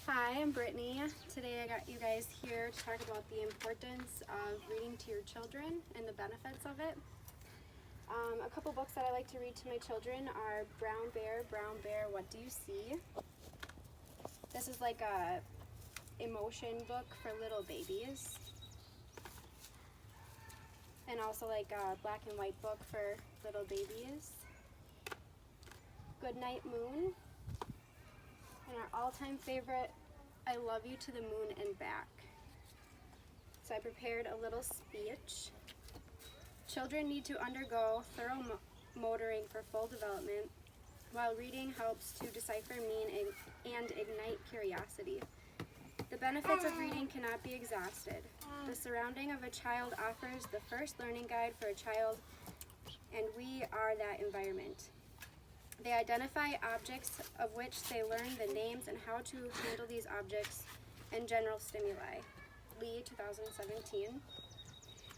Hi, I'm Brittany. Today I got you guys here to talk about the importance of reading to your children and the benefits of it. A couple books that I like to read to my children are Brown Bear, What Do You See? This is like a emotion book for little babies. And also like a black and white book for little babies. Goodnight Moon. And our all-time favorite, I Love You to the Moon and Back. So I prepared a little speech. Children need to undergo thorough motoring for full development, while reading helps to decipher meaning and ignite curiosity. The benefits of reading cannot be exhausted. The surrounding of a child offers the first learning guide for a child, and we are that environment. They identify objects of which they learn the names and how to handle these objects and general stimuli. Lee, 2017.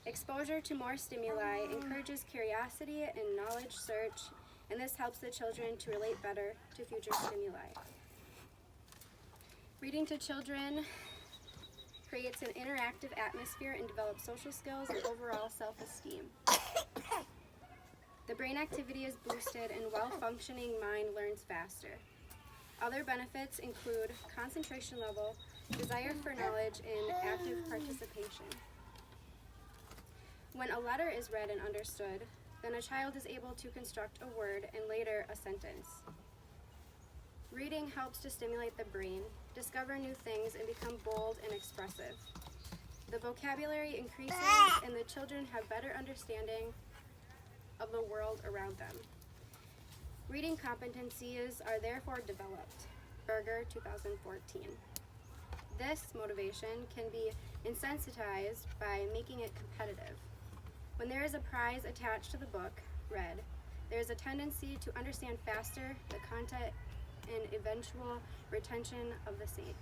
Exposure to more stimuli encourages curiosity and knowledge search, and this helps the children to relate better to future stimuli. Reading to children creates an interactive atmosphere and develops social skills and overall self-esteem. The brain activity is boosted and well-functioning mind learns faster. Other benefits include concentration level, desire for knowledge, and active participation. When a letter is read and understood, then a child is able to construct a word and later a sentence. Reading helps to stimulate the brain, discover new things, and become bold and expressive. The vocabulary increases and the children have better understanding of the world around them. Reading competencies are therefore developed. Berger, 2014. This motivation can be insensitized by making it competitive. When there is a prize attached to the book read, there is a tendency to understand faster the content and eventual retention of the same.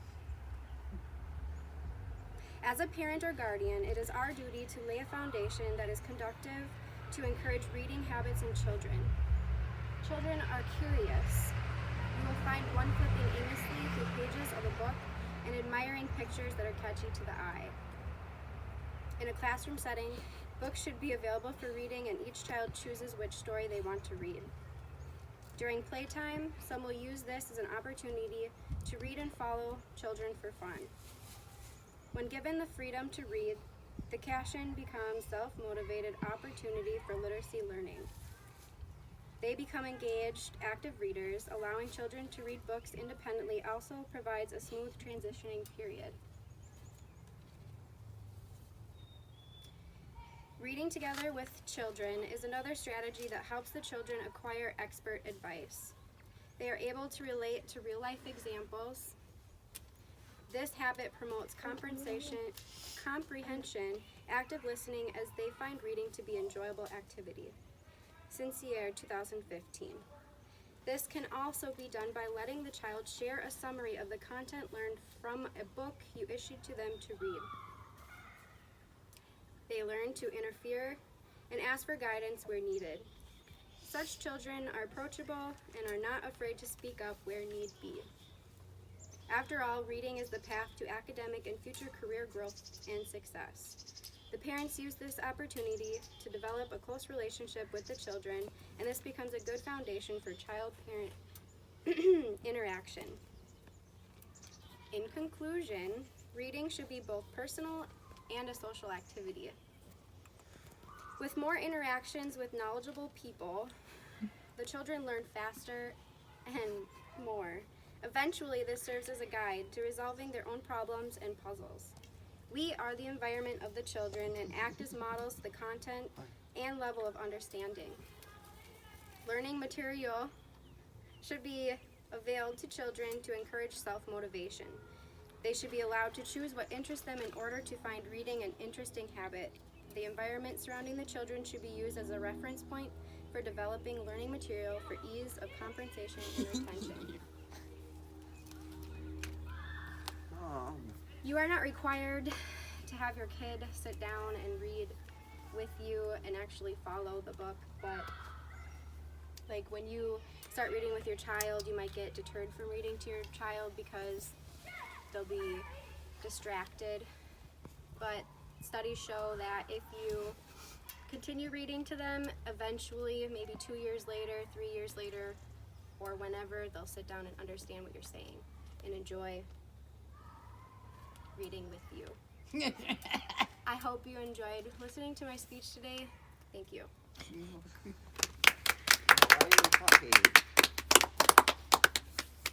As a parent or guardian, it is our duty to lay a foundation that is conducive to encourage reading habits in children. Children are curious. You will find one flipping aimlessly through pages of a book and admiring pictures that are catchy to the eye. In a classroom setting, books should be available for reading and each child chooses which story they want to read. During playtime, some will use this as an opportunity to read and follow children for fun. When given the freedom to read, the caption becomes self-motivated opportunity for literacy learning. They become engaged, active readers. Allowing children to read books independently also provides a smooth transitioning period. Reading together with children is another strategy that helps the children acquire expert advice. They are able to relate to real-life examples. This habit promotes comprehension, active listening as they find reading to be an enjoyable activity. Sincere, 2015. This can also be done by letting the child share a summary of the content learned from a book you issued to them to read. They learn to interfere and ask for guidance where needed. Such children are approachable and are not afraid to speak up where need be. After all, reading is the path to academic and future career growth and success. The parents use this opportunity to develop a close relationship with the children, and this becomes a good foundation for child-parent interaction. In conclusion, reading should be both personal and a social activity. With more interactions with knowledgeable people, the children learn faster and more. Eventually, this serves as a guide to resolving their own problems and puzzles. We are the environment of the children and act as models to the content and level of understanding. Learning material should be availed to children to encourage self-motivation. They should be allowed to choose what interests them in order to find reading an interesting habit. The environment surrounding the children should be used as a reference point for developing learning material for ease of comprehension and retention. You are not required to have your kid sit down and read with you and actually follow the book, but Like when you start reading with your child, you might get deterred from reading to your child because they'll be distracted. But studies show that if you continue reading to them, eventually, maybe 2 years later, 3 years later, or whenever, they'll sit down and understand what you're saying and enjoy reading with you. I hope you enjoyed listening to my speech today. Thank you. Buy you a puppy.